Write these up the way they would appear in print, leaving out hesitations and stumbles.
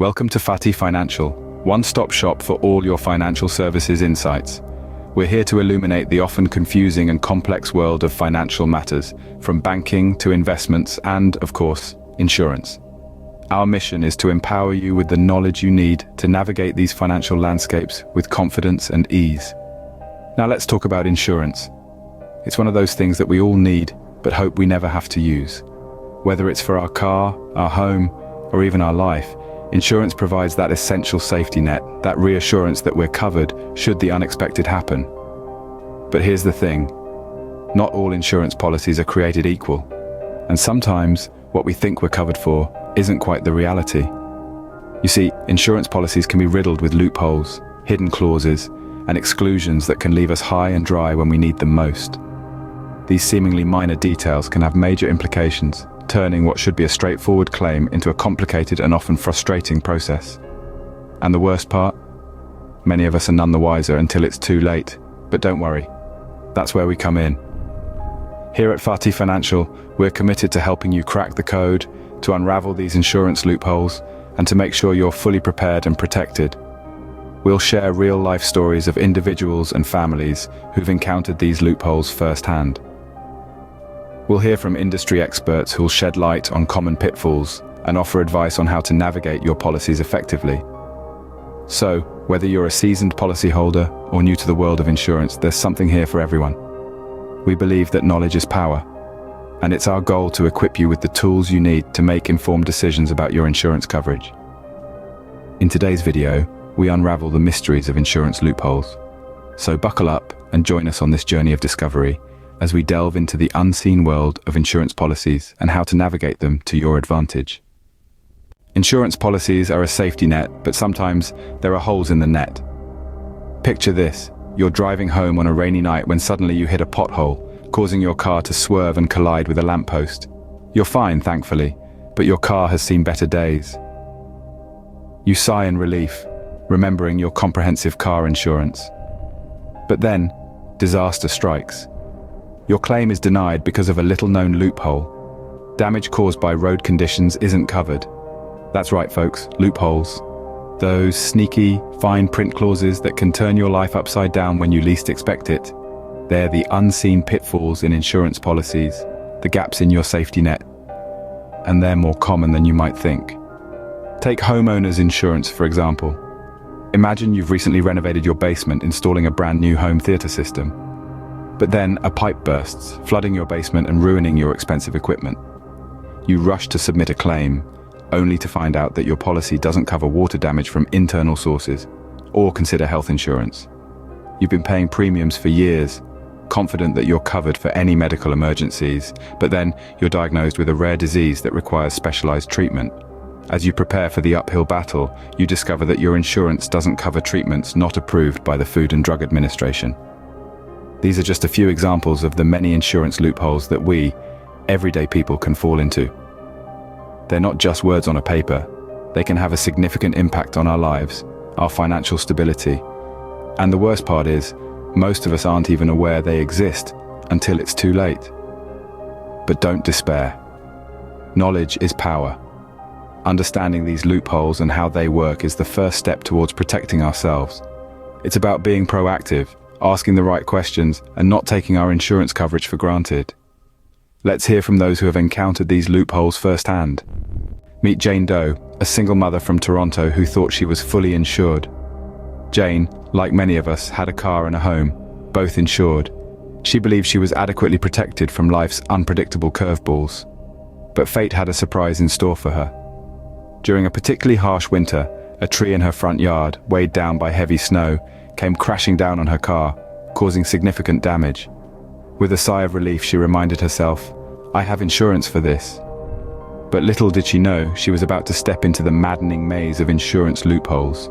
Welcome to Fatih Financial, one-stop shop for all your financial services insights. We're here to illuminate the often confusing and complex world of financial matters, from banking to investments and, of course, insurance. Our mission is to empower you with the knowledge you need to navigate these financial landscapes with confidence and ease. Now let's talk about insurance. It's one of those things that we all need, but hope we never have to use. Whether it's for our car, our home, or even our life, insurance provides that essential safety net, that reassurance that we're covered should the unexpected happen. But here's the thing, not all insurance policies are created equal, and sometimes what we think we're covered for isn't quite the reality. You see, insurance policies can be riddled with loopholes, hidden clauses, and exclusions that can leave us high and dry when we need them most. These seemingly minor details can have major implications, turning what should be a straightforward claim into a complicated and often frustrating process. And the worst part? Many of us are none the wiser until it's too late. But don't worry, that's where we come in. Here at Fatih Financial, we're committed to helping you crack the code, to unravel these insurance loopholes, and to make sure you're fully prepared and protected. We'll share real-life stories of individuals and families who've encountered these loopholes firsthand. We'll hear from industry experts who'll shed light on common pitfalls and offer advice on how to navigate your policies effectively. So, whether you're a seasoned policyholder or new to the world of insurance, there's something here for everyone. We believe that knowledge is power, and it's our goal to equip you with the tools you need to make informed decisions about your insurance coverage. In today's video, we unravel the mysteries of insurance loopholes. So buckle up and join us on this journey of discovery as we delve into the unseen world of insurance policies and how to navigate them to your advantage. Insurance policies are a safety net, but sometimes there are holes in the net. Picture this, you're driving home on a rainy night when suddenly you hit a pothole, causing your car to swerve and collide with a lamppost. You're fine, thankfully, but your car has seen better days. You sigh in relief, remembering your comprehensive car insurance. But then, disaster strikes. Your claim is denied because of a little-known loophole. Damage caused by road conditions isn't covered. That's right, folks, loopholes. Those sneaky, fine print clauses that can turn your life upside down when you least expect it. They're the unseen pitfalls in insurance policies, the gaps in your safety net. And they're more common than you might think. Take homeowners insurance, for example. Imagine you've recently renovated your basement, installing a brand new home theater system. But then a pipe bursts, flooding your basement and ruining your expensive equipment. You rush to submit a claim, only to find out that your policy doesn't cover water damage from internal sources, or consider health insurance. You've been paying premiums for years, confident that you're covered for any medical emergencies, but then you're diagnosed with a rare disease that requires specialized treatment. As you prepare for the uphill battle, you discover that your insurance doesn't cover treatments not approved by the Food and Drug Administration. These are just a few examples of the many insurance loopholes that we, everyday people, can fall into. They're not just words on a paper. They can have a significant impact on our lives, our financial stability. And the worst part is, most of us aren't even aware they exist until it's too late. But don't despair. Knowledge is power. Understanding these loopholes and how they work is the first step towards protecting ourselves. It's about being proactive, asking the right questions, and not taking our insurance coverage for granted. Let's hear from those who have encountered these loopholes firsthand. Meet Jane Doe, a single mother from Toronto who thought she was fully insured. Jane, like many of us, had a car and a home, both insured. She believed she was adequately protected from life's unpredictable curveballs. But fate had a surprise in store for her. During a particularly harsh winter, a tree in her front yard, weighed down by heavy snow, came crashing down on her car, causing significant damage. With a sigh of relief, she reminded herself, "I have insurance for this." But little did she know, she was about to step into the maddening maze of insurance loopholes.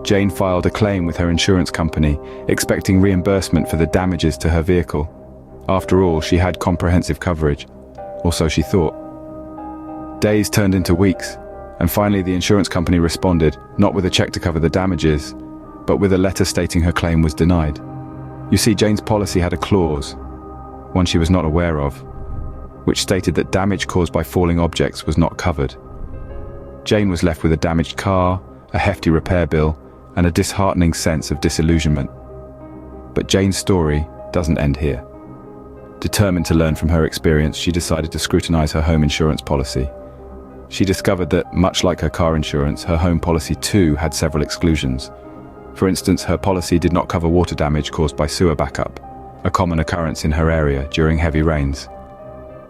Jane filed a claim with her insurance company, expecting reimbursement for the damages to her vehicle. After all, she had comprehensive coverage, or so she thought. Days turned into weeks, and finally the insurance company responded, not with a check to cover the damages, but with a letter stating her claim was denied. You see, Jane's policy had a clause, one she was not aware of, which stated that damage caused by falling objects was not covered. Jane was left with a damaged car, a hefty repair bill, and a disheartening sense of disillusionment. But Jane's story doesn't end here. Determined to learn from her experience, she decided to scrutinize her home insurance policy. She discovered that, much like her car insurance, her home policy too had several exclusions. For instance, her policy did not cover water damage caused by sewer backup, a common occurrence in her area during heavy rains.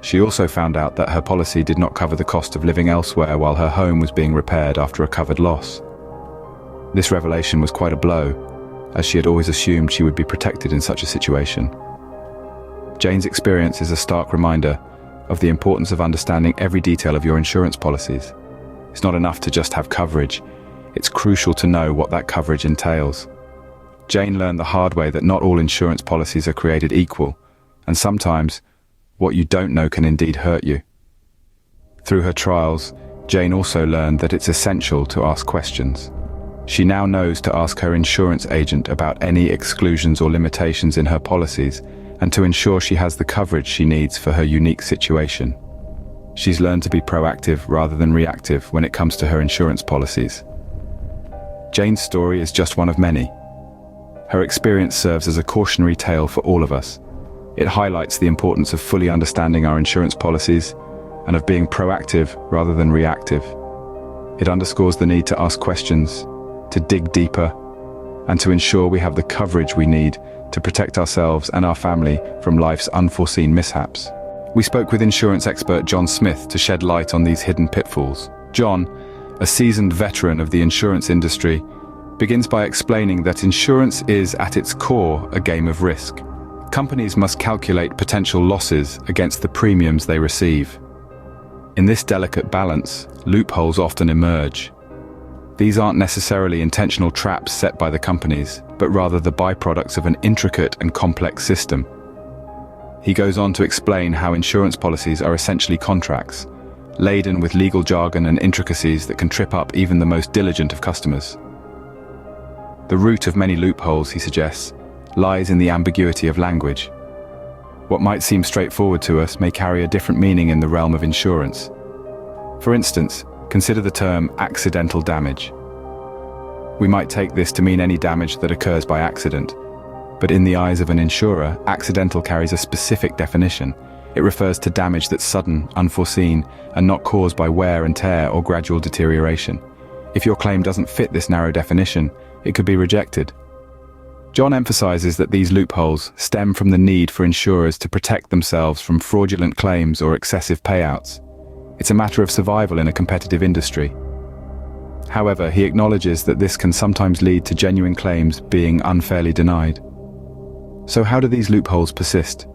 She also found out that her policy did not cover the cost of living elsewhere while her home was being repaired after a covered loss. This revelation was quite a blow, as she had always assumed she would be protected in such a situation. Jane's experience is a stark reminder of the importance of understanding every detail of your insurance policies. It's not enough to just have coverage. It's crucial to know what that coverage entails. Jane learned the hard way that not all insurance policies are created equal, and sometimes what you don't know can indeed hurt you. Through her trials, Jane also learned that it's essential to ask questions. She now knows to ask her insurance agent about any exclusions or limitations in her policies, and to ensure she has the coverage she needs for her unique situation. She's learned to be proactive rather than reactive when it comes to her insurance policies. Jane's story is just one of many. Her experience serves as a cautionary tale for all of us. It highlights the importance of fully understanding our insurance policies and of being proactive rather than reactive. It underscores the need to ask questions, to dig deeper, and to ensure we have the coverage we need to protect ourselves and our family from life's unforeseen mishaps. We spoke with insurance expert John Smith to shed light on these hidden pitfalls. John, a seasoned veteran of the insurance industry, begins by explaining that insurance is, at its core, a game of risk. Companies must calculate potential losses against the premiums they receive. In this delicate balance, loopholes often emerge. These aren't necessarily intentional traps set by the companies, but rather the byproducts of an intricate and complex system. He goes on to explain how insurance policies are essentially contracts, laden with legal jargon and intricacies that can trip up even the most diligent of customers. The root of many loopholes, he suggests, lies in the ambiguity of language. What might seem straightforward to us may carry a different meaning in the realm of insurance. For instance, consider the term accidental damage. We might take this to mean any damage that occurs by accident, but in the eyes of an insurer, accidental carries a specific definition. It refers to damage that's sudden, unforeseen, and not caused by wear and tear or gradual deterioration. If your claim doesn't fit this narrow definition, it could be rejected. John emphasizes that these loopholes stem from the need for insurers to protect themselves from fraudulent claims or excessive payouts. It's a matter of survival in a competitive industry. However, he acknowledges that this can sometimes lead to genuine claims being unfairly denied. So how do these loopholes persist?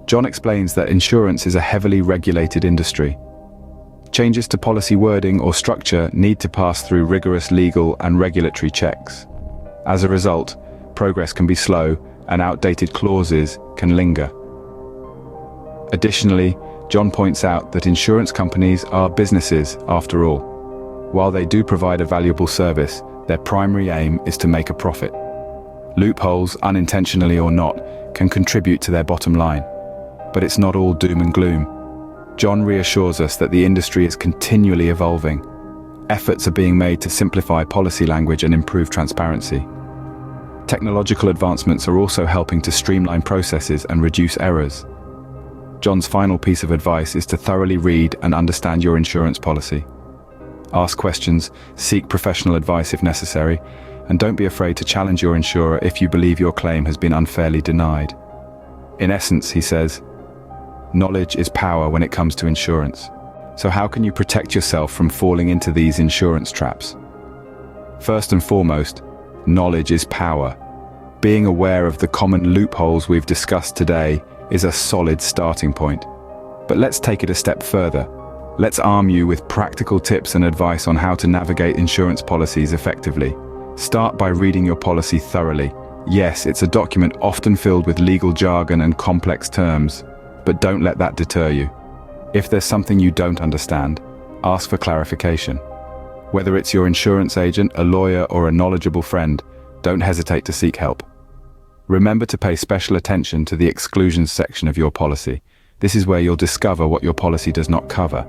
John explains that insurance is a heavily regulated industry. Changes to policy wording or structure need to pass through rigorous legal and regulatory checks. As a result, progress can be slow and outdated clauses can linger. Additionally, John points out that insurance companies are businesses after all. While they do provide a valuable service, their primary aim is to make a profit. Loopholes, unintentionally or not, can contribute to their bottom line. But it's not all doom and gloom. John reassures us that the industry is continually evolving. Efforts are being made to simplify policy language and improve transparency. Technological advancements are also helping to streamline processes and reduce errors. John's final piece of advice is to thoroughly read and understand your insurance policy. Ask questions, seek professional advice if necessary, and don't be afraid to challenge your insurer if you believe your claim has been unfairly denied. In essence, he says, knowledge is power when it comes to insurance. So how can you protect yourself from falling into these insurance traps? First and foremost, knowledge is power. Being aware of the common loopholes we've discussed today is a solid starting point. But let's take it a step further. Let's arm you with practical tips and advice on how to navigate insurance policies effectively. Start by reading your policy thoroughly. Yes, it's a document often filled with legal jargon and complex terms, but don't let that deter you. If there's something you don't understand, ask for clarification. Whether it's your insurance agent, a lawyer, or a knowledgeable friend, don't hesitate to seek help. Remember to pay special attention to the exclusions section of your policy. This is where you'll discover what your policy does not cover.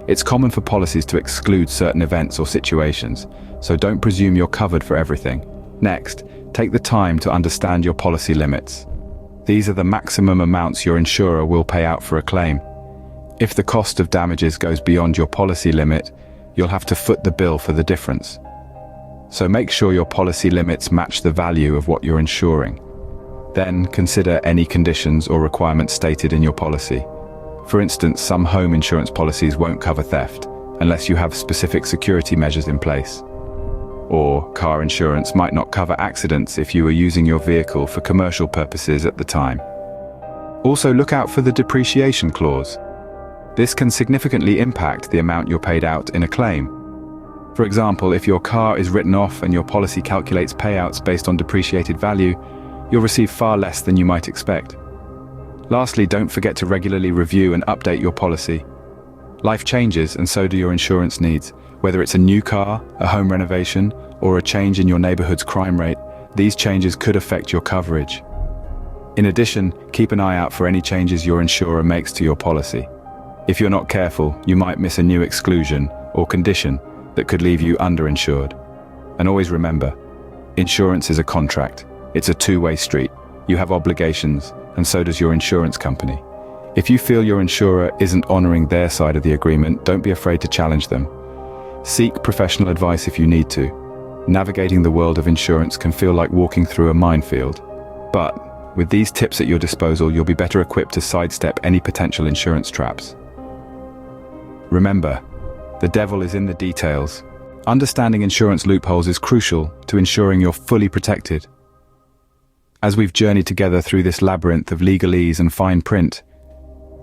It's common for policies to exclude certain events or situations, so don't presume you're covered for everything. Next, take the time to understand your policy limits. These are the maximum amounts your insurer will pay out for a claim. If the cost of damages goes beyond your policy limit, you'll have to foot the bill for the difference. So make sure your policy limits match the value of what you're insuring. Then consider any conditions or requirements stated in your policy. For instance, some home insurance policies won't cover theft unless you have specific security measures in place. Or car insurance might not cover accidents if you were using your vehicle for commercial purposes at the time. Also, look out for the depreciation clause. This can significantly impact the amount you're paid out in a claim. For example, if your car is written off and your policy calculates payouts based on depreciated value, you'll receive far less than you might expect. Lastly, don't forget to regularly review and update your policy. Life changes, and so do your insurance needs. Whether it's a new car, a home renovation, or a change in your neighborhood's crime rate, these changes could affect your coverage. In addition, keep an eye out for any changes your insurer makes to your policy. If you're not careful, you might miss a new exclusion or condition that could leave you underinsured. And always remember, insurance is a contract. It's a two-way street. You have obligations, and so does your insurance company. If you feel your insurer isn't honoring their side of the agreement, don't be afraid to challenge them. Seek professional advice if you need to. Navigating the world of insurance can feel like walking through a minefield. But with these tips at your disposal, you'll be better equipped to sidestep any potential insurance traps. Remember, the devil is in the details. Understanding insurance loopholes is crucial to ensuring you're fully protected. As we've journeyed together through this labyrinth of legalese and fine print,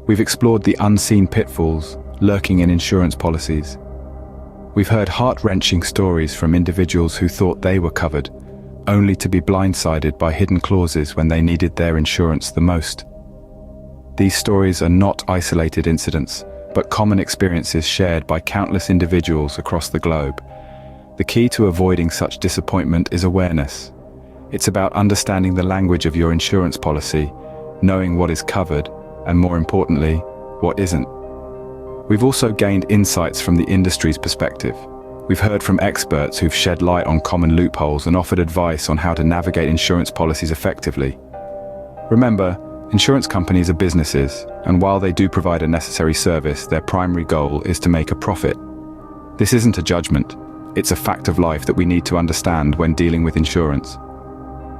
we've explored the unseen pitfalls lurking in insurance policies. We've heard heart-wrenching stories from individuals who thought they were covered, only to be blindsided by hidden clauses when they needed their insurance the most. These stories are not isolated incidents, but common experiences shared by countless individuals across the globe. The key to avoiding such disappointment is awareness. It's about understanding the language of your insurance policy, knowing what is covered, and more importantly, what isn't. We've also gained insights from the industry's perspective. We've heard from experts who've shed light on common loopholes and offered advice on how to navigate insurance policies effectively. Remember, insurance companies are businesses, and while they do provide a necessary service, their primary goal is to make a profit. This isn't a judgment. It's a fact of life that we need to understand when dealing with insurance.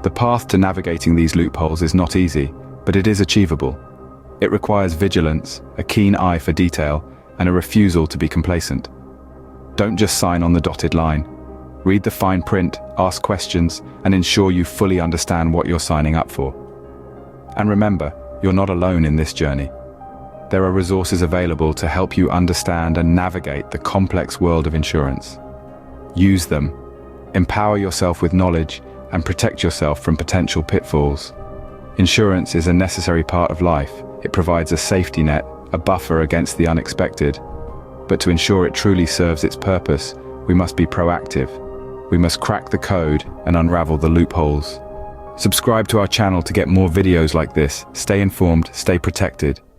The path to navigating these loopholes is not easy, but it is achievable. It requires vigilance, a keen eye for detail, and a refusal to be complacent. Don't just sign on the dotted line. Read the fine print, ask questions, and ensure you fully understand what you're signing up for. And remember, you're not alone in this journey. There are resources available to help you understand and navigate the complex world of insurance. Use them. Empower yourself with knowledge and protect yourself from potential pitfalls. Insurance is a necessary part of life. It provides a safety net, a buffer against the unexpected. But to ensure it truly serves its purpose, we must be proactive. We must crack the code and unravel the loopholes. Subscribe to our channel to get more videos like this. Stay informed, stay protected.